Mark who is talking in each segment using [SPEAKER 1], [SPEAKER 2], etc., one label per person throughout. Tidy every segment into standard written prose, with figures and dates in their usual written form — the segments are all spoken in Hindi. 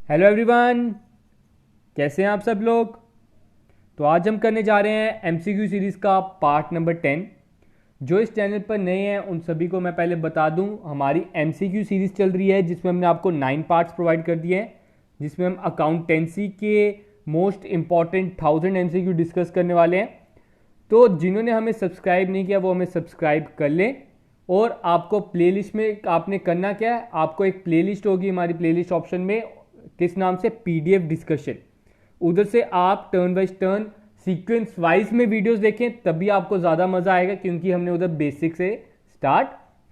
[SPEAKER 1] हेलो एवरीवन, कैसे हैं आप सब लोग। तो आज हम करने जा रहे हैं एमसीक्यू सीरीज़ का पार्ट नंबर 10। जो इस चैनल पर नए हैं उन सभी को मैं पहले बता दूं, हमारी एमसीक्यू सीरीज़ चल रही है जिसमें हमने आपको 9 पार्ट्स प्रोवाइड कर दिए हैं, जिसमें हम अकाउंटेंसी के मोस्ट इंपॉर्टेंट 1000 एमसीक्यू डिस्कस करने वाले हैं। तो जिन्होंने हमें सब्सक्राइब नहीं किया वो हमें सब्सक्राइब कर लें। और आपको प्लेलिस्ट में आपने करना क्या है, आपको एक प्लेलिस्ट होगी हमारी प्लेलिस्ट ऑप्शन में, किस नाम से, पीडीएफ डिस्कशन। उधर से आप turn by turn sequence wise में वीडियोस देखें, तभी आपको ज़्यादा मज़ा आएगा, क्योंकि हमने उधर बेसिक से स्टार्ट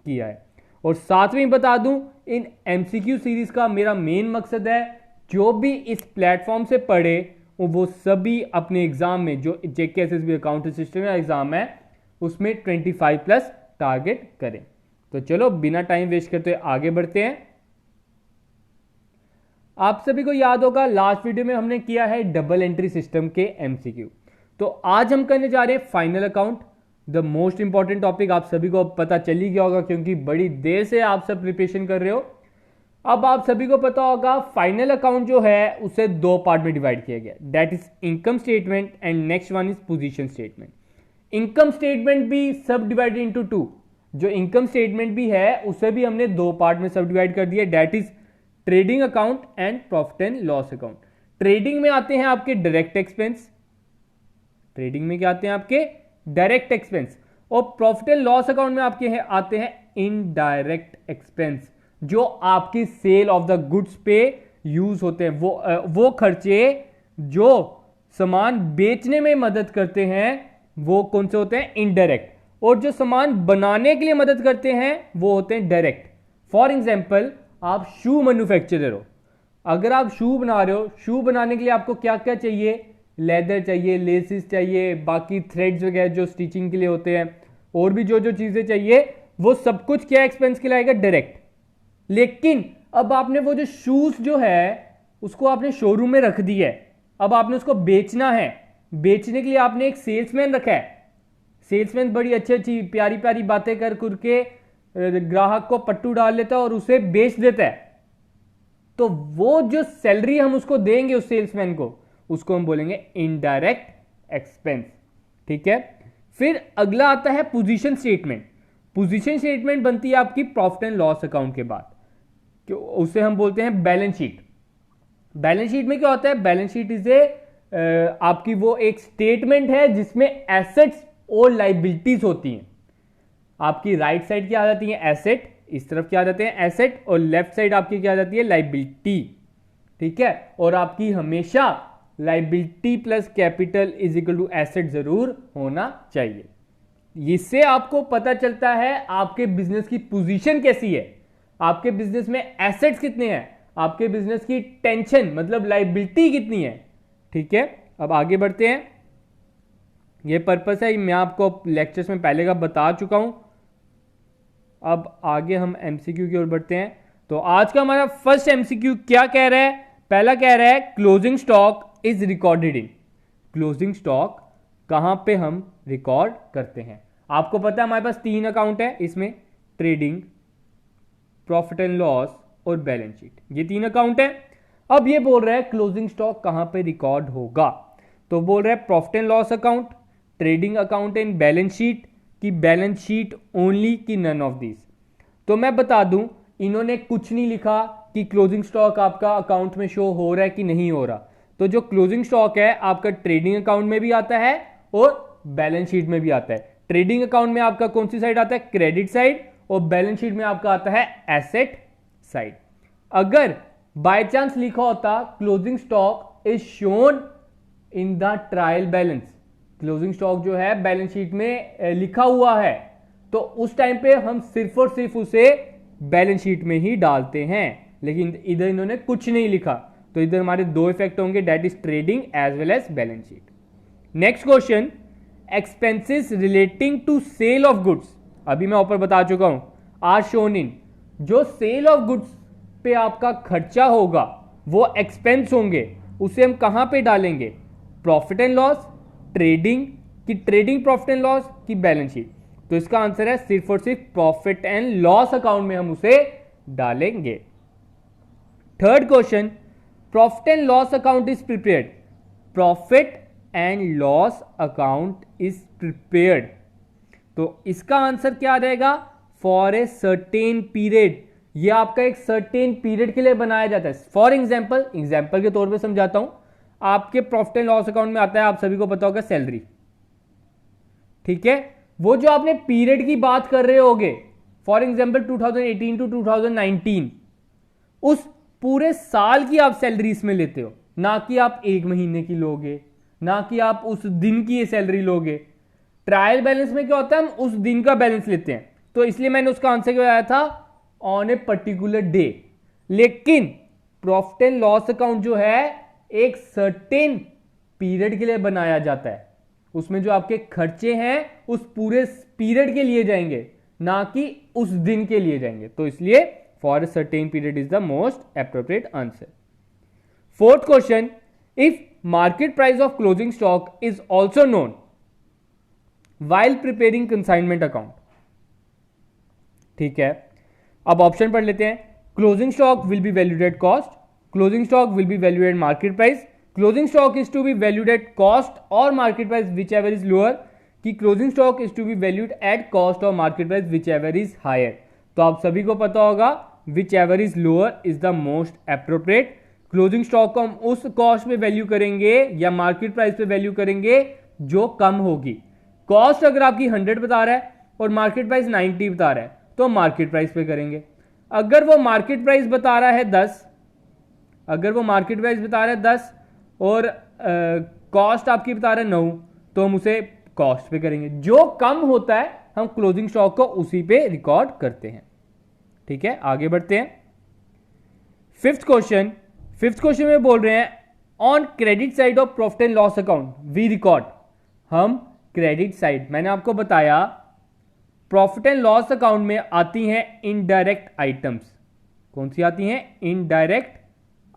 [SPEAKER 1] किया है। और साथ में बता दूं, इन एमसीक्यू सीरीज़ का मेरा मेन मकसद है जो भी इस प्लेटफॉर्म से पढ़े वो सभी अपने एग्जाम में, जो जेके एसएसबी अकाउंट सिस्टम का एग्जाम है उसमें 25 प्लस टारगेट करें। तो चलो बिना टाइम वेस्ट करते आगे बढ़ते हैं। आप सभी को याद होगा लास्ट वीडियो में हमने किया है डबल एंट्री सिस्टम के एमसीक्यू। तो आज हम करने जा रहे हैं final account, the most important topic. आप सभी को पता चल ही गया होगा क्योंकि बड़ी देर से आप सब प्रिपरेशन कर रहे हो। अब आप सभी को पता होगा फाइनल अकाउंट जो है उसे दो पार्ट में डिवाइड किया गया, that is income statement and next one is position statement. Income statement भी सब डिवाइडेड इनटू टू। जो इनकम स्टेटमेंट भी है उसे भी हमने दो पार्ट में सब डिवाइड कर दिया, that is trading account and profit and loss account. Trading में आते हैं आपके डायरेक्ट एक्सपेंस, ट्रेडिंग में क्या आते हैं आपके डायरेक्ट एक्सपेंस, और प्रॉफिट एंड लॉस अकाउंट में आपके आते हैं इनडायरेक्ट एक्सपेंस, जो आपकी सेल ऑफ द गुड्स पे यूज होते हैं। वो खर्चे जो सामान बेचने में मदद करते हैं वो कौन से होते हैं, इनडायरेक्ट। और जो सामान बनाने के लिए मदद करते हैं वो होते हैं डायरेक्ट। फॉर एग्जाम्पल, आप शू मैन्युफैक्चरर हो, अगर आप शू बना रहे हो, शू बनाने के लिए आपको क्या क्या चाहिए, लेदर चाहिए, लेसिस चाहिए, बाकी थ्रेड्स वगैरह जो स्टिचिंग के लिए होते हैं, और भी जो जो चीजें चाहिए, वो सब कुछ क्या एक्सपेंस के लिए आएगा, डायरेक्ट। लेकिन अब आपने वो जो शूज जो है उसको आपने शोरूम में रख दिया है, अब आपने उसको बेचना है। बेचने के लिए आपने एक सेल्समैन रखा है। सेल्समैन बड़ी अच्छी अच्छी प्यारी प्यारी बातें कर करके ग्राहक को पट्टू डाल लेता है और उसे बेच देता है। तो वो जो सैलरी हम उसको देंगे उस सेल्समैन को, उसको हम बोलेंगे इनडायरेक्ट एक्सपेंस। ठीक है। फिर अगला आता है पोजीशन स्टेटमेंट। पोजीशन स्टेटमेंट बनती है आपकी प्रॉफिट एंड लॉस अकाउंट के बाद, उसे हम बोलते हैं बैलेंस शीट। बैलेंस शीट में क्या होता है, बैलेंस शीट इज आपकी वो एक स्टेटमेंट है जिसमें एसेट्स और लाइबिलिटीज होती हैं। आपकी राइट साइड क्या आ जाती है, एसेट, इस तरफ क्या आ जाते हैं एसेट, और लेफ्ट साइड आपकी क्या आ जाती है, लाइबिलिटी। ठीक है। और आपकी हमेशा liability plus capital is equal to asset जरूर होना चाहिए। इससे आपको पता चलता है आपके बिजनेस की पोजीशन कैसी है, आपके बिजनेस में एसेट्स कितने हैं, आपके बिजनेस की टेंशन मतलब लाइबिलिटी कितनी है। ठीक है। अब आगे बढ़ते हैं। ये पर्पस है, मैं आपको लेक्चर्स में पहले का बता चुका हूं। अब आगे हम एमसीक्यू की ओर बढ़ते हैं। तो आज का हमारा फर्स्ट एमसीक्यू क्या कह रहा है, पहला कह रहा है closing stock is recorded in. Closing stock कहां पे हम रिकॉर्ड करते हैं। आपको पता है हमारे पास तीन अकाउंट है इसमें, ट्रेडिंग, प्रॉफिट एंड लॉस और बैलेंस शीट, ये तीन अकाउंट है। अब ये बोल रहा है क्लोजिंग स्टॉक कहां पे रिकॉर्ड होगा। तो बोल रहा है profit and loss account, trading account and balance sheet, की बैलेंस शीट ओनली, की नन ऑफ दिस। तो मैं बता दूं, इन्होंने कुछ नहीं लिखा कि क्लोजिंग स्टॉक आपका अकाउंट में शो हो रहा है कि नहीं हो रहा। तो जो क्लोजिंग स्टॉक है आपका ट्रेडिंग अकाउंट में भी आता है और बैलेंस शीट में भी आता है। ट्रेडिंग अकाउंट में आपका कौन सी साइड आता है, क्रेडिट साइड, और बैलेंस शीट में आपका आता है एसेट साइड। अगर बाय चांस लिखा होता closing stock is shown in the trial balance, closing stock जो है बैलेंस शीट में लिखा हुआ है, तो उस टाइम पे हम सिर्फ और सिर्फ उसे बैलेंस शीट में ही डालते हैं। लेकिन इधर इन्होंने कुछ नहीं लिखा, तो इधर हमारे दो इफेक्ट होंगे, that is trading as well as balance sheet. Next question, expenses relating to sale of goods. अभी मैं ऊपर बता चुका हूं, आर शोन इन। जो सेल ऑफ गुड्स पे आपका खर्चा होगा वो एक्सपेंस होंगे, उसे हम कहां पे डालेंगे, प्रॉफिट एंड लॉस, ट्रेडिंग, की ट्रेडिंग प्रॉफिट एंड लॉस, की बैलेंस शीट। तो इसका आंसर है सिर्फ और सिर्फ प्रॉफिट एंड लॉस अकाउंट में हम उसे डालेंगे। Third question, profit and loss account is prepared, profit and loss account is prepared, तो इसका आंसर क्या रहेगा, फॉर ए सर्टेन पीरियड, ये आपका एक सर्टेन पीरियड के लिए बनाया जाता है। फॉर एग्जाम्पल के तौर पे समझाता हूं, आपके प्रॉफिट एंड लॉस अकाउंट में आता है, आप सभी को पता होगा, सैलरी, ठीक है, वो जो आपने पीरियड की बात कर रहे होगे, फॉर एग्जाम्पल 2018 टू 2019, उस पूरे साल की आप सैलरी इसमें लेते हो, ना कि आप एक महीने की लोगे, ना कि आप उस दिन की ये सैलरी लोगे। ट्रायल बैलेंस में क्या होता है, हम उस दिन का बैलेंस लेते हैं, तो इसलिए मैंने उसका आंसर क्या आया था, ऑन ए पर्टिकुलर डे। लेकिन प्रॉफिट एंड लॉस अकाउंट जो है एक सर्टेन पीरियड के लिए बनाया जाता है, उसमें जो आपके खर्चे हैं उस पूरे पीरियड के लिए जाएंगे, ना कि उस दिन के लिए जाएंगे, तो इसलिए for a certain period is the most appropriate answer. Fourth question, if market price of closing stock is also known while preparing consignment account, ठीक है, अब ऑप्शन पढ़ लेते हैं। Closing stock will be valued at cost, closing stock will be valued at market price, closing stock is to be valued at cost और market price which ever is lower, कि closing stock is to be valued at cost और market price which ever is higher. तो आप सभी को पता होगा which ever is lower is the most appropriate. Closing stock को हम उस कॉस्ट पे वैल्यू करेंगे या मार्केट प्राइस पे वैल्यू करेंगे जो कम होगी। कॉस्ट अगर आपकी 100 बता रहा है और मार्केट प्राइस 90 बता रहा है तो मार्केट प्राइस पे करेंगे। अगर वो मार्केट प्राइस बता रहा है 10, अगर वो मार्केट प्राइस बता रहा है 10 और कॉस्ट आपकी बता रहा है 9, तो हम उसे कॉस्ट पे करेंगे। जो कम होता है हम क्लोजिंग स्टॉक को उसी पे रिकॉर्ड करते हैं, ठीक है। आगे बढ़ते हैं। फिफ्थ क्वेश्चन में बोल रहे हैं on credit side of profit and loss account we record, हम क्रेडिट साइड, मैंने आपको बताया प्रॉफिट एंड लॉस अकाउंट में आती हैं इनडायरेक्ट आइटम्स। कौन सी आती हैं? इनडायरेक्ट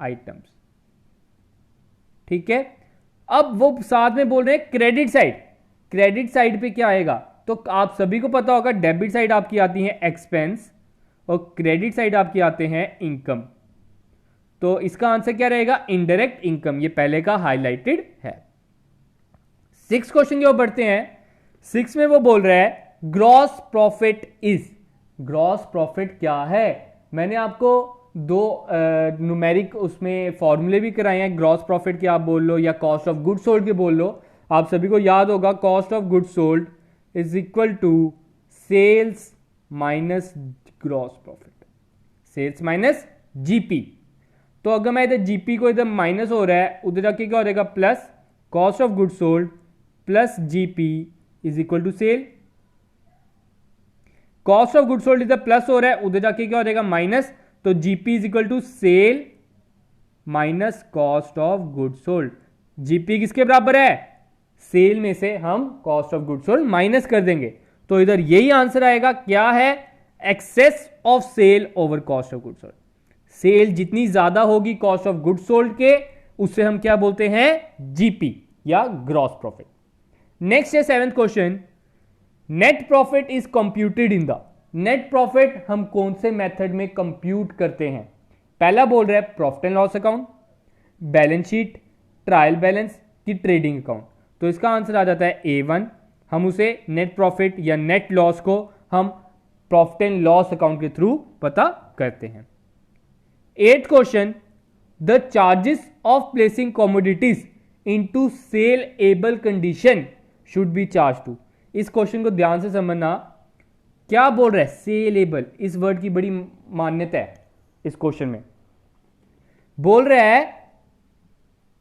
[SPEAKER 1] आइटम्स, ठीक है। अब वो साथ में बोल रहे हैं क्रेडिट साइड, क्रेडिट साइड पे क्या आएगा? तो आप सभी को पता होगा डेबिट साइड आपकी आती है एक्सपेंस और क्रेडिट साइड आपकी आते हैं इनकम। तो इसका आंसर क्या रहेगा? इनडायरेक्ट इनकम, ये पहले का हाईलाइटेड है। 6 क्वेश्चन की ओर बढ़ते हैं। 6 में वो बोल रहा है gross profit is, gross profit क्या है? मैंने आपको 2 न्यूमेरिक उसमें फॉर्मूले भी कराए हैं। ग्रॉस प्रॉफिट के आप बोल लो या कॉस्ट ऑफ गुड सोल्ड के बोल लो। आप सभी को याद होगा cost of good sold is equal to sales minus gross profit, sales minus GP. तो अगर मैं इधर जीपी को इधर माइनस हो रहा है, उधर जाके क्या हो रहेगा plus, cost of good sold plus GP is equal to sale. Cost of good sold इधर प्लस हो रहा है, उधर जाके क्या हो रहेगा माइनस, तो GP is equal to sale minus cost of good sold. GP किसके बराबर है? सेल में से हम cost of good sold minus कर देंगे, तो इधर यही आंसर आएगा। क्या है? Excess of sale over cost of good sold. Sale जितनी ज्यादा होगी कॉस्ट ऑफ गुड सोल्ड के, उससे हम क्या बोलते हैं? जीपी या ग्रॉस प्रॉफिट। नेक्स्ट है 7th question, net profit is computed in the, net profit हम कौन से मेथड में कंप्यूट करते हैं? पहला बोल रहा है profit and loss account, balance sheet, trial balance की ट्रेडिंग अकाउंट। तो इसका आंसर आ जाता है A1। हम उसे नेट प्रॉफिट या नेट लॉस को हम प्रॉफिट एंड लॉस अकाउंट के थ्रू पता करते हैं। 8th question, the charges of placing commodities into saleable condition should be charge to. इस क्वेश्चन को ध्यान से समझना। क्या बोल रहा है? सेलेबल, इस वर्ड की बड़ी मान्यता है इस क्वेश्चन में। बोल रहा है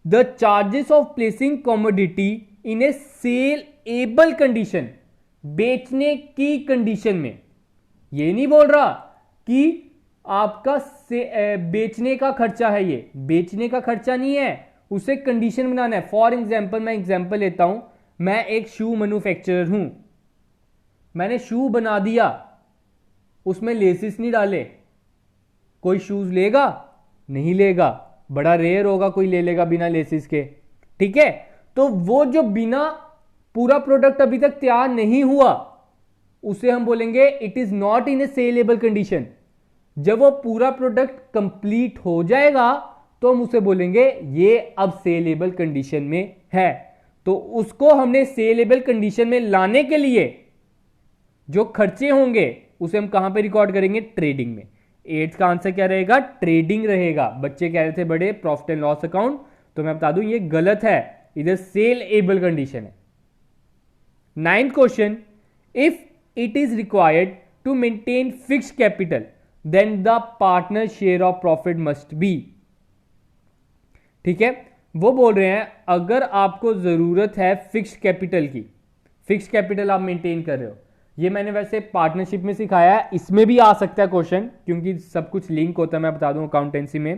[SPEAKER 1] the charges of placing commodity in a saleable condition, बेचने की कंडीशन में। ये नहीं बोल रहा कि आपका बेचने का खर्चा है, ये बेचने का खर्चा नहीं है, उसे कंडीशन बनाना है। फॉर एग्जाम्पल, मैं एग्जाम्पल लेता हूं, मैं एक शू मैन्युफैक्चरर हूं, मैंने शू बना दिया, उसमें लेसिस नहीं डाले, कोई शूज लेगा? नहीं लेगा, बड़ा रेयर होगा कोई ले लेगा बिना लेसिस के, ठीक है। तो वो जो बिना पूरा प्रोडक्ट अभी तक तैयार नहीं हुआ, उसे हम बोलेंगे it is not in A saleable condition. जब वो पूरा प्रोडक्ट कंप्लीट हो जाएगा तो हम उसे बोलेंगे ये अब सेलेबल कंडीशन में है। तो उसको हमने सेलेबल कंडीशन में लाने के लिए जो खर्चे होंगे उसे हम कहां पे रिकॉर्ड करेंगे, ट्रेडिंग में। 8 का आंसर क्या रहेगा, ट्रेडिंग रहेगा। बच्चे कह रहे थे बड़े प्रॉफिट एंड लॉस अकाउंट, तो मैं बता दूं ये गलत है, इधर सेलेबल कंडीशन है। 9th question, if it is required to maintain fixed capital then the partner share of profit must be. ठीक है, वो बोल रहे हैं अगर आपको जरूरत है फिक्स्ड कैपिटल की, फिक्स्ड कैपिटल आप मेंटेन कर रहे हो, ये मैंने वैसे पार्टनरशिप में सिखाया है, इसमें भी आ सकता है क्वेश्चन क्योंकि सब कुछ लिंक होता है, मैं बता दूं अकाउंटेंसी में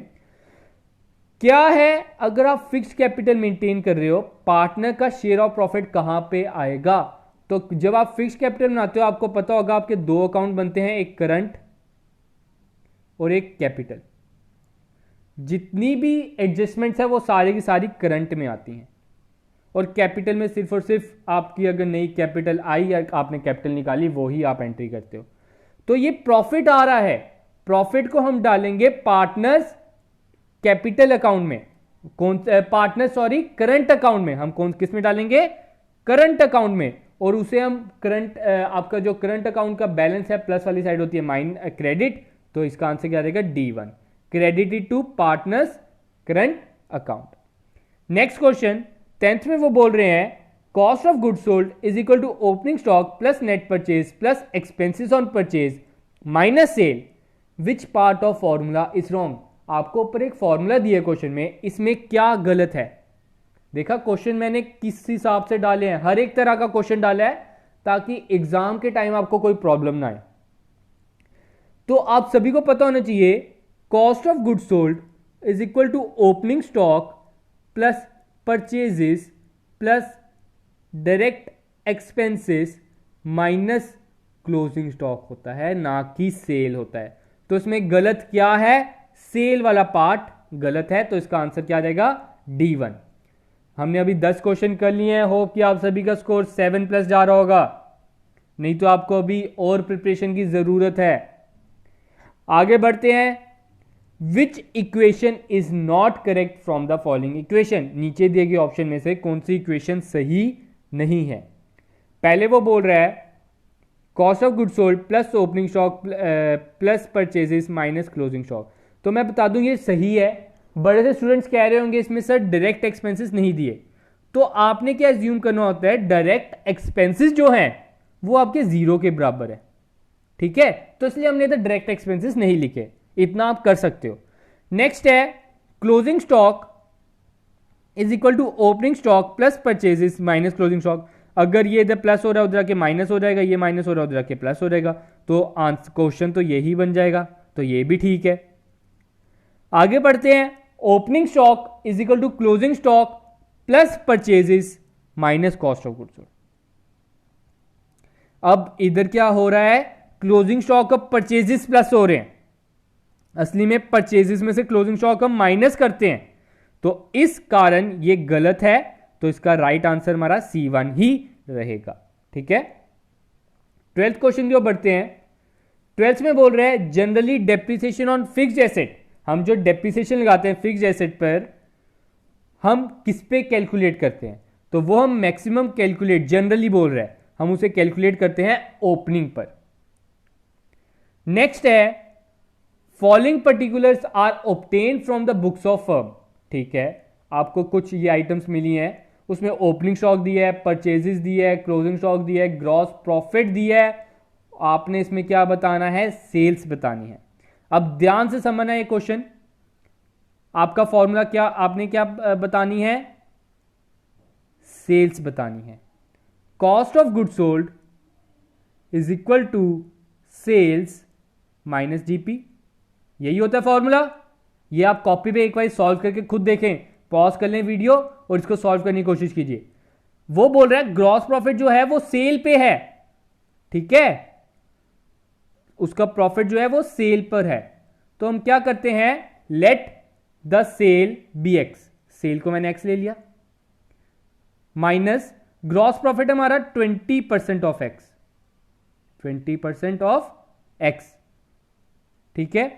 [SPEAKER 1] क्या है। अगर आप फिक्स्ड कैपिटल मेंटेन कर रहे हो, पार्टनर का शेयर ऑफ प्रॉफिट कहां पे आएगा, तो जब आप फिक्स्ड कैपिटल बनाते हो आपको पता होगा आपके 2 अकाउंट बनते हैं, एक करंट और एक कैपिटल। जितनी भी एडजस्टमेंट्स है वो सारी की सारी करंट में आती हैं, और कैपिटल में सिर्फ और सिर्फ आपकी अगर नई कैपिटल आई या आपने कैपिटल निकाली वो ही आप एंट्री करते हो। तो ये प्रॉफिट आ रहा है, प्रॉफिट को हम डालेंगे पार्टनर्स कैपिटल अकाउंट में, कौन पार्टनर सॉरी करंट अकाउंट में, हम कौन किस में डालेंगे, करंट अकाउंट में। और उसे हम करंट आपका जो करंट अकाउंट का बैलेंस है प्लस वाली साइड होती है माइन क्रेडिट, तो इसका आंसर क्या रहेगा, D1, credited to partners current account. Next question 10th में वो बोल रहे हैं cost of good sold is equal to opening stock plus net purchase plus expenses on purchase minus sale, which part of formula is wrong. आपको ऊपर एक फॉर्मूला दिया क्वेश्चन में, इसमें क्या गलत है। देखा क्वेश्चन मैंने किस हिसाब से डाले हैं, हर एक तरह का क्वेश्चन डाला है ताकि एग्जाम के टाइम आपको कोई प्रॉब्लम ना आए। तो आप सभी को पता होना चाहिए cost of good sold is equal to opening stock plus purchases plus direct expenses minus closing stock होता है, ना कि सेल होता है। तो इसमें गलत क्या है, सेल वाला पार्ट गलत है, तो इसका आंसर क्या जाएगा, D1। हमने अभी 10 क्वेश्चन कर लिए हैं, होप कि आप सभी का स्कोर 7+ जा रहा होगा, नहीं तो आपको अभी और प्रिपरेशन की जरूरत है। आगे बढ़ते हैं, विच equation is not correct from the following equation. नीचे दिए गए ऑप्शन में से कौन सी इक्वेशन सही नहीं है। पहले वो बोल रहा है cost of good sold plus opening stock plus purchases minus closing stock, तो मैं बता दूं ये सही है। बड़े से स्टूडेंट्स कह रहे होंगे इसमें सर डायरेक्ट एक्सपेंसेस नहीं दिए, तो आपने क्या एज्यूम करना होता है, डायरेक्ट एक्सपेंसेस जो हैं वो आपके 0 के बराबर है, ठीक है, तो इसलिए हमने इधर डायरेक्ट एक्सपेंसेस नहीं लिखे, इतना आप कर सकते हो। नेक्स्ट है closing stock is equal to opening stock plus purchases minus closing stock. अगर ये इधर प्लस हो रहा है उधर आके माइनस हो जाएगा, ये माइनस हो रहा है उधर आके प्लस हो जाएगा, तो आंसर क्वेश्चन तो यही बन जाएगा, तो ये भी ठीक है। आगे बढ़ते हैं, opening stock is equal to closing stock plus purchases minus cost of goods. अब इधर क्या हो रहा है, क्लोजिंग स्टॉक अब परचेजेस प्लस हो रहे हैं, असली में परचेजेस में से क्लोजिंग स्टॉक हम माइनस करते हैं, तो इस कारण ये गलत है, तो इसका राइट आंसर हमारा C1 ही रहेगा, ठीक है। 12th क्वेश्चन की ओर बढ़ते हैं। 12th में बोल रहे हैं generally depreciation on fixed asset, हम जो डेप्रिसिएशन लगाते हैं फिक्स्ड एसेट पर हम किस पे कैलकुलेट करते हैं, तो वो हम मैक्सिमम कैलकुलेट जनरली बोल रहे हैं, हम उसे कैलकुलेट करते हैं ओपनिंग पर। नेक्स्ट है following particulars are obtain from the books of firm, ठीक है, आपको कुछ ये आइटम्स मिली हैं, उसमें ओपनिंग स्टॉक दिया है, परचेजेस दिया है, क्लोजिंग स्टॉक दिया है, ग्रॉस प्रॉफिट दिया है, आपने इसमें क्या बताना है, सेल्स बतानी है। अब ध्यान से समझना है ये क्वेश्चन, आपका फॉर्मूला क्या, आपने क्या बतानी है, सेल्स बतानी है। Cost of good sold is equal to sales minus GP, यही होता है फॉर्मूला। ये आप कॉपी पे एक बार सॉल्व करके खुद देखें, पॉज कर लें वीडियो और इसको सॉल्व करने की कोशिश कीजिए। वो बोल रहा है ग्रॉस प्रॉफिट जो है वो सेल पे है, ठीक है, उसका प्रॉफिट जो है वो सेल पर है, तो हम क्या करते हैं, let the sale be X, sale को मैंने एक्स ले लिया, माइनस ग्रॉस प्रॉफिट हमारा 20% ऑफ एक्स, 20% ऑफ एक्स, ठीक है,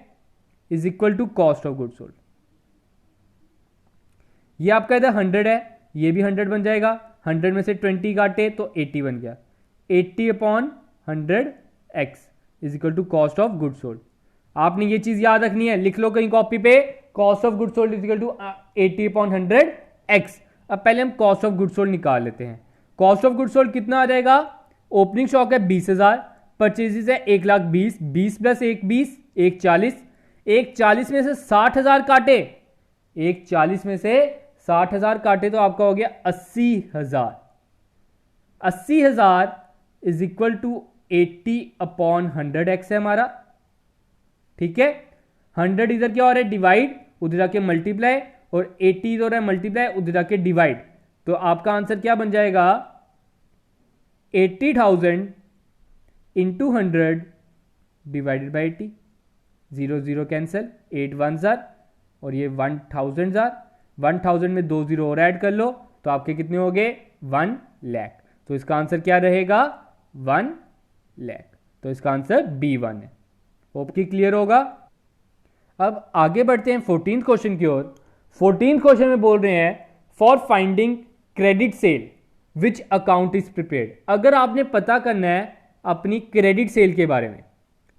[SPEAKER 1] is equal to cost of good sold. ये आपका इधर 100 है, ये भी 100 बन जाएगा, 100 में से 20 काटे तो 80 बन गया। 80/100 x is equal to cost of good sold. आपने ये चीज याद रखनी है, लिख लो कहीं कॉपी पे, cost of good sold is equal to 80/100 x. अब पहले हम कॉस्ट ऑफ गुड सोल्ड निकाल लेते हैं। कॉस्ट ऑफ गुड सोल्ड कितना आ जाएगा? ओपनिंग स्टॉक है 20,000, परचेजेस है 1,20,000, 20 प्लस 1 20, 1,40,000, 1,40,000 में से 60,000 काटे, 1,40,000 में से 60,000 काटे तो आपका हो गया 80,000। 80,000 इज इक्वल टू 80/100 एक्स है हमारा। ठीक है, 100 इधर क्या हो रहा है? डिवाइड, उधर जाके मल्टीप्लाई, और 80 इधर है मल्टीप्लाई, उधर जाके डिवाइड। तो आपका आंसर क्या बन जाएगा? 80,000 into 100 divided by 80। 0 0 cancel, 8 1 jar, और ये 1,000 जार। 1,000 में 2 0 और ऐड कर लो तो आपके कितने हो गए? 1 लाख। तो इसका आंसर क्या रहेगा? 1 लाख। तो इसका आंसर B1 है। होप कि क्लियर होगा। अब आगे बढ़ते हैं 14th क्वेश्चन की ओर। 14th क्वेश्चन में बोल रहे हैं for finding credit sale which account is prepared. अगर आपने पता करना है अपनी क्रेडिट सेल के बारे में,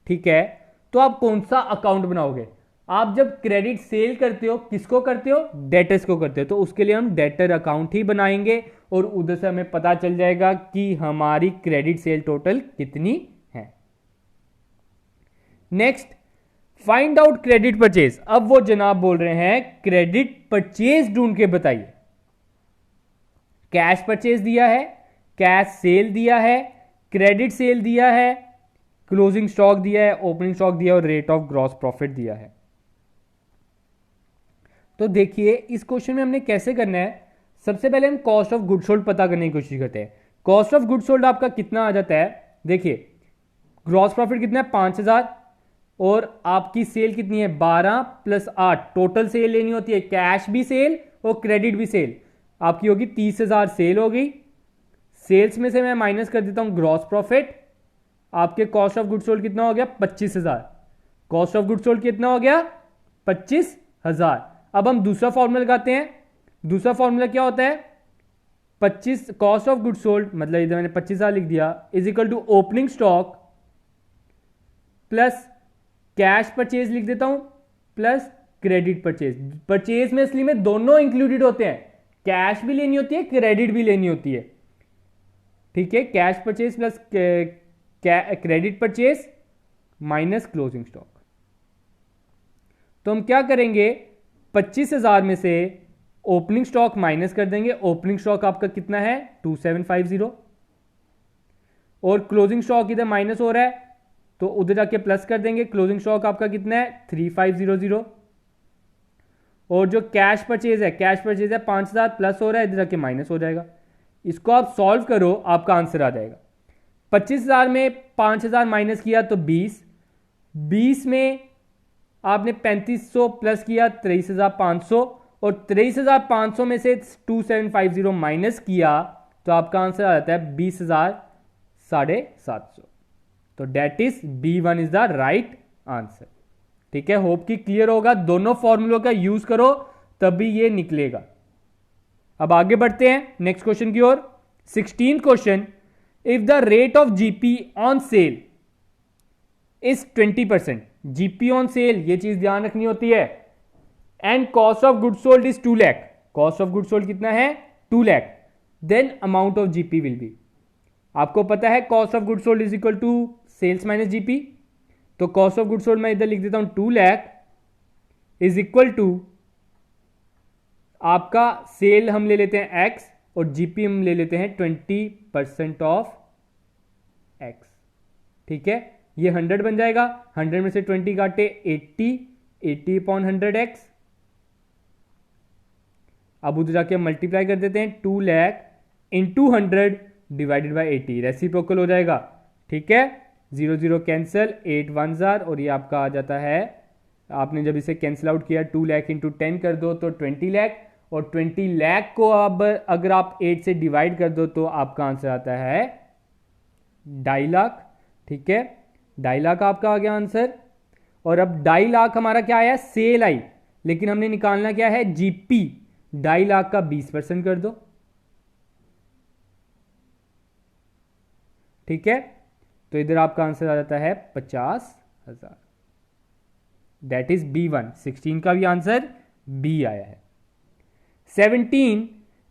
[SPEAKER 1] ठीक है, तो आप कौन सा अकाउंट बनाओगे? आप जब क्रेडिट सेल करते हो किसको करते हो? डेटर्स को करते हो। तो उसके लिए हम डेटर अकाउंट ही बनाएंगे और उधर से हमें पता चल जाएगा कि हमारी क्रेडिट सेल टोटल कितनी है। Next, find out credit purchase. अब वो जनाब बोल रहे हैं क्रेडिट परचेज ढूंढ के बताइए। कैश परचेज दिया है, कैश सेल दिया है, क्रेडिट सेल दिया है, क्लोजिंग स्टॉक दिया है, ओपनिंग स्टॉक दिया है और रेट ऑफ ग्रॉस प्रॉफिट दिया है। तो देखिए इस क्वेश्चन में हमने कैसे करना है। सबसे पहले हम कॉस्ट ऑफ गुड सोल्ड पता करने की कोशिश करते हैं। कॉस्ट ऑफ गुड सोल्ड आपका कितना आ जाता है? देखिए ग्रॉस प्रॉफिट कितना है? 5,000, और आपकी सेल कितनी है? 12 प्लस 8। टोटल सेल लेनी होती है, कैश भी सेल और क्रेडिट भी सेल। आपकी होगी 30,000 सेल हो गई। सेल्स में से मैं माइनस कर देता हूं ग्रॉस प्रॉफिट। आपके कॉस्ट ऑफ गुड सोल्ड कितना हो गया? 25,000। कॉस्ट ऑफ गुड सोल्ड कितना हो गया? 25,000। अब हम दूसरा फॉर्मूला लगाते हैं। दूसरा फॉर्मूला क्या होता है? 25 कॉस्ट ऑफ गुड सोल्ड, मतलब इधर मैंने 25,000 लिख दिया, is equal to opening stock plus cash purchase लिख देता हूं प्लस क्रेडिट परचेज। परचेज में असली में दोनों इंक्लूडेड होते हैं, कैश भी लेनी होती है, क्रेडिट भी लेनी होती है। ठीक है, cash purchase plus credit purchase minus closing stock. तो हम क्या करेंगे? 25,000 में से ओपनिंग स्टॉक माइनस कर देंगे। ओपनिंग स्टॉक आपका कितना है? 2750, और क्लोजिंग स्टॉक इधर माइनस हो रहा है तो उधर जाके प्लस कर देंगे। क्लोजिंग स्टॉक आपका कितना है? 3500, और जो कैश परचेज है, कैश परचेज है 5,000 प्लस हो रहा है, इधर जाके माइनस हो जाएगा। इसको आप सॉल्व करो, आपका आंसर आ जाएगा। 25,000 में 5,000 माइनस किया तो 20, 20 में आपने 3500 प्लस किया 23,500, और 23,500 में से 2750 माइनस किया तो आपका आंसर आ जाता है 20,750। तो that is B1 is the right answer. ठीक है, होप कि क्लियर होगा। दोनों फॉर्मूलों का यूज करो तभी ये निकलेगा। अब आगे बढ़ते हैं नेक्स्ट क्वेश्चन की ओर। 16th question, if the rate of GP on sale is 20%, GP on sale ये चीज ध्यान रखनी होती है, and cost of good sold is 2 lakh. Cost of good sold कितना है? 2 lakh. Then amount of GP will be. आपको पता है cost of good sold is equal to sales minus GP. तो कॉस्ट ऑफ गुड सोल्ड मैं इधर लिख देता हूं 2 लाख इज इक्वल टू, आपका सेल हम ले लेते हैं x और जीपी हम ले लेते हैं 20% ऑफ x। ठीक है, ये 100 बन जाएगा। 100 में से 20 काटे 80, 80/100 x। अब उधर जाके मल्टीप्लाई कर देते हैं 2 lakh into 100 divided by 80, reciprocal हो जाएगा। ठीक है, 0 0 कैंसिल, 8 1 जार, और ये आपका आ जाता है, आपने जब इसे कैंसिल आउट किया 2 लाख इंटू 10 कर दो तो 20 लाख, और 20 लाख को अब अगर आप 8 से डिवाइड कर दो तो आपका आंसर आता है 2.5 लाख। ठीक है, 2.5 लाख आपका आ गया आंसर। और अब 2.5 लाख हमारा क्या आया? सेल आई, लेकिन हमने निकालना क्या है? जीपी। 2.5 लाख का 20% कर दो, ठीक है, तो इधर आपका आंसर आ जाता है 50,000। That is B1। 16 का भी आंसर बी आया है। 17,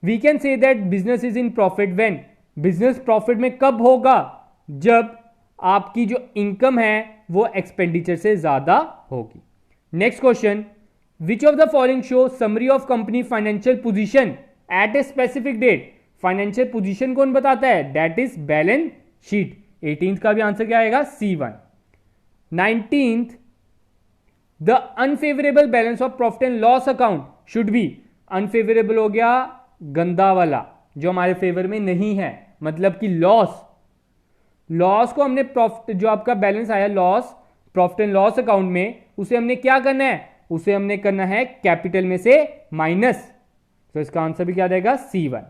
[SPEAKER 1] we can say that business is in profit when, business profit में कब होगा, जब आपकी जो इनकम है वो एक्सपेंडिचर से ज्यादा होगी। Next question, which of the following show summary of company financial position at a specific date, financial position कौन बताता है, that is balance sheet. 18th का भी आंसर क्या आएगा, C1। 19th, the unfavourable balance of profit and loss account should be, unfavourable हो गया गंदा वाला जो हमारे फेवर में नहीं है, मतलब कि लॉस, लॉस को हमने प्रॉफिट, जो आपका बैलेंस आया loss profit and loss account में, उसे हमने क्या करना है, उसे हमने करना है कैपिटल में से माइनस, तो इसका आंसर भी क्या रहेगा, C1।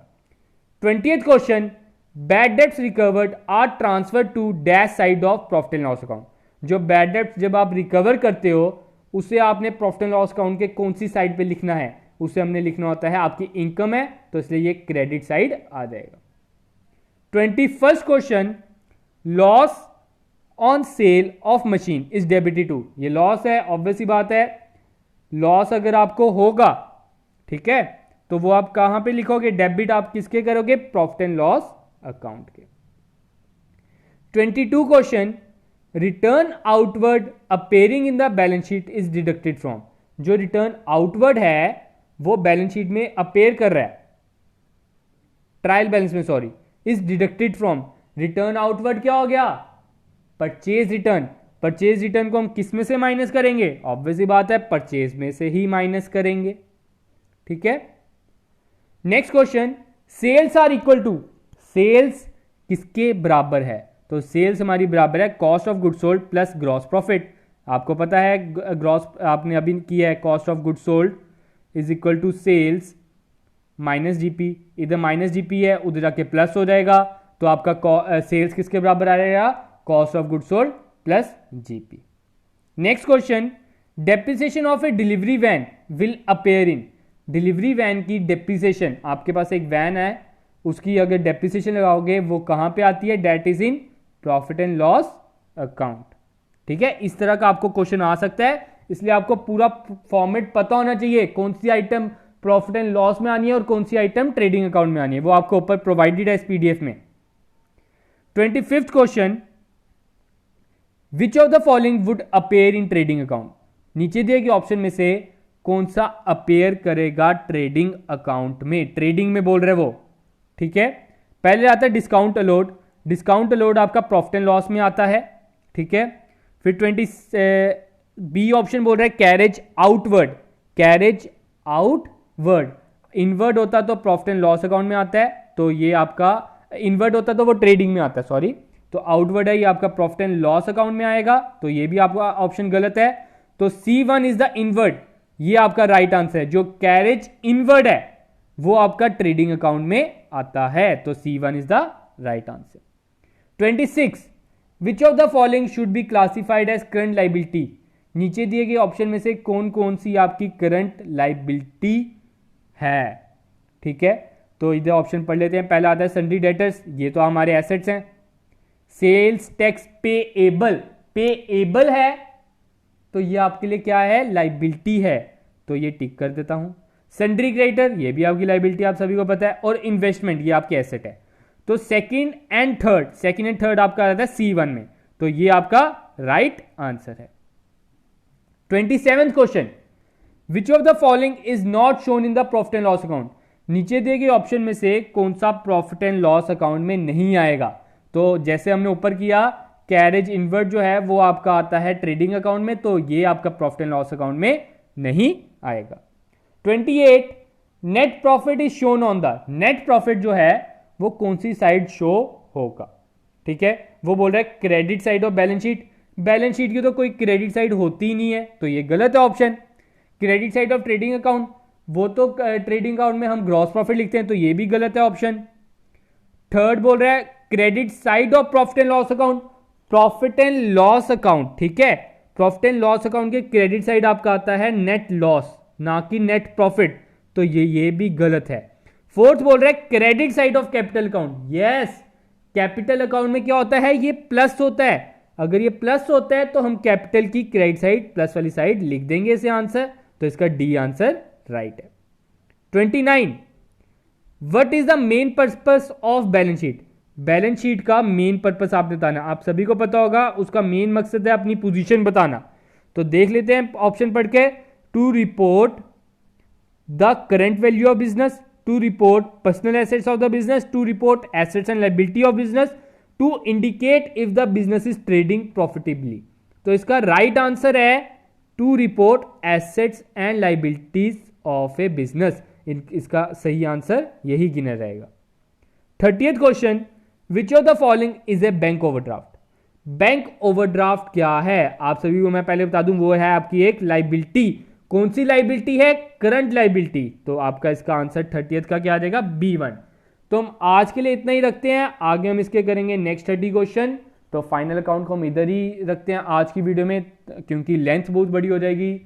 [SPEAKER 1] 20th question, bad debts recovered are transfer to dash side of profit and loss account, जो बैड डेट्स जब आप रिकवर करते हो उसे आपने प्रॉफिट एंड लॉस अकाउंट के कौन सी साइड पे लिखना है, उसे हमने लिखना होता है, आपकी इनकम है तो इसलिए ये क्रेडिट साइड आ जाएगा। 21st question, loss on sale of machine is debited to, ये लॉस है, ऑब्वियस ही बात है, लॉस अगर आपको होगा, ठीक है, तो वो आप कहां पे लिखोगे, डेबिट आप किसके करोगे, प्रॉफिट एंड लॉस अकाउंट के। 22 question, return outward appearing in the balance sheet is deducted from, जो रिटर्न आउटवर्ड है वो बैलेंस शीट में अपेयर कर रहा है, ट्रायल बैलेंस में sorry, is deducted from, return outward क्या हो गया, परचेज रिटर्न, परचेज रिटर्न को हम किस में से माइनस करेंगे, ऑब्वियस ही बात है परचेज में से ही माइनस करेंगे, ठीक है। Next question, sales are equal to, sales किसके बराबर है, तो सेल्स हमारी बराबर है cost of good sold plus gross profit, आपको पता है ग्रॉस आपने अभी किया है, cost of good sold is equal to sales minus GP, इधर माइनस जीपी है उधर जाके प्लस हो जाएगा, तो आपका सेल्स किसके बराबर आ जाएगा, cost of good sold plus GP. Next question, depreciation of a delivery van will appear in, delivery van की डेप्रिसिएशन, आपके पास एक वैन है उसकी अगर डेप्रिसिएशन लगाओगे वो कहां पे आती है, that is in profit and loss account, ठीक है। इस तरह का आपको क्वेश्चन आ सकता है, इसलिए आपको पूरा फॉर्मेट पता होना चाहिए, कौन सी आइटम प्रॉफिट एंड लॉस में आनी है और कौन सी आइटम ट्रेडिंग अकाउंट में आनी है, वो आपको ऊपर प्रोवाइडेड है इस पीडीएफ में। 25th question, which of the following would appear in trading account, नीचे दिए गए ऑप्शन में से कौन सा अपेयर करेगा ट्रेडिंग अकाउंट में, ट्रेडिंग में बोल रहे वो, ठीक है। पहले आता है डिस्काउंट अलोड, डिस्काउंट अलोड आपका प्रॉफिट एंड लॉस में आता है, ठीक है। फिर 20 बी ऑप्शन बोल रहा है carriage outward, carriage outward, inward होता तो प्रॉफिट एंड लॉस अकाउंट में आता है, तो ये आपका इनवर्ड होता तो वो ट्रेडिंग में आता है, सॉरी, तो आउटवर्ड है ये आपका प्रॉफिट एंड लॉस अकाउंट में आएगा, तो ये भी आपका ऑप्शन गलत है, तो C1 इज द इनवर्ड, ये आपका राइट आंसर है, जो कैरेज इनवर्ड है वो आपका ट्रेडिंग अकाउंट में आता है, तो C1 is the right answer. 26, which of the following should be classified as current liability, नीचे दिए गए ऑप्शन में से कौन कौन सी आपकी करंट लाइबिलिटी है, ठीक है, तो इधर ऑप्शन पढ़ लेते हैं। पहला आता है सन्ड्री डेटर्स, ये तो हमारे एसेट्स हैं। सेल्स टैक्स पेएबल, पेएबल है तो ये आपके लिए क्या है, लाइबिलिटी है, तो ये टिक कर देता हूं। सन्ड्री क्रेडिटर, ये भी आपकी लाइबिलिटी, आप सभी को पता है, और इन्वेस्टमेंट ये आपके एसेट है, तो सेकंड एंड थर्ड आपका आता है C1 में, तो ये आपका राइट आंसर है। 27th question, which of the following is not shown in the profit and loss account, नीचे दिए गए ऑप्शन में से कौन सा प्रॉफिट एंड लॉस अकाउंट में नहीं आएगा, तो जैसे हमने ऊपर किया कैरेज इनवर्ट जो है वो आपका आता है ट्रेडिंग अकाउंट में, तो ये आपका प्रॉफिट एंड लॉस अकाउंट में नहीं आएगा। 28, net profit is shown on the, net profit जो है वो कौन सी साइड शो होगा, ठीक है, वो बोल रहा है credit side of balance sheet, balance sheet की तो कोई क्रेडिट साइड होती ही नहीं है, तो ये गलत है option. Credit side of trading account, वो तो ट्रेडिंग अकाउंट में हम ग्रॉस प्रॉफिट लिखते हैं, तो ये भी गलत है ऑप्शन। थर्ड बोल रहा है credit side of profit and loss account, profit and loss account, ठीक है, प्रॉफिट एंड लॉस अकाउंट के क्रेडिट साइड आपका आता है नेट लॉस, ना कि नेट प्रॉफिट, तो ये भी गलत है। फोर्थ बोल रहा है credit side of capital account. Yes, capital account में क्या होता है, ये प्लस होता है। अगर ये प्लस होता है तो हम कैपिटल की क्रेडिट साइड प्लस वाली साइड लिख देंगे इसे आंसर, तो इसका डी आंसर राइट है। 29, what is the main purpose of balance sheet. Balance sheet का मेन पर्पस आपने बताना, आप सभी को पता होगा, उसका मेन मकसद है अपनी पोजीशन बताना। तो देख लेते हैं ऑप्शन पढ़ के, to report the current value of business, to report personal assets of the business, to report assets and liability of business, to indicate if the business is trading profitably. तो इसका राइट आंसर है to report assets and liabilities of a business. इसका सही आंसर यही गिना रहेगा। 30th question, which of the following is a bank overdraft. Bank overdraft क्या है, आप सभी को मैं पहले बता दूं, वो है आपकी एक लायबिलिटी। कौन सी लायबिलिटी है, करंट लायबिलिटी। तो आपका इसका आंसर 30th का क्या आ जाएगा, B1। तो हम आज के लिए इतना ही रखते हैं, आगे हम इसके करेंगे नेक्स्ट 30 क्वेश्चन। तो फाइनल अकाउंट को हम इधर ही रखते हैं आज की वीडियो में, क्योंकि लेंथ बहुत बड़ी हो जाएगी।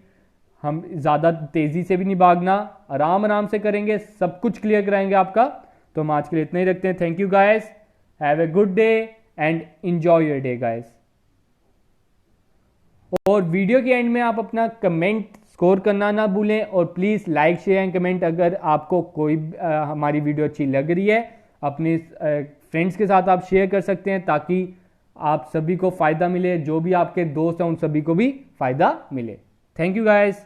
[SPEAKER 1] हम ज़्यादा तेज़ी से भी नहीं भागना, आराम आराम से करेंगे, सब कुछ क्लियर कराएंगे आपका। तो हम आज के लिए इतना ही रखते हैं। Thank you guys, have a good day and enjoy your day guys. और वीडियो के एंड में आप अपना कमेंट स्कोर करना ना भूलें, और please like share and comment अगर आपको कोई हमारी वीडियो अच्छी लग रही है। अपने फ्रेंड्स के साथ आप शेयर कर सकते हैं ताकि आप सभी को फ़ायदा मिले, जो भी आपके दोस्त हैं उन सभी को भी फ़ायदा मिले। Thank you guys.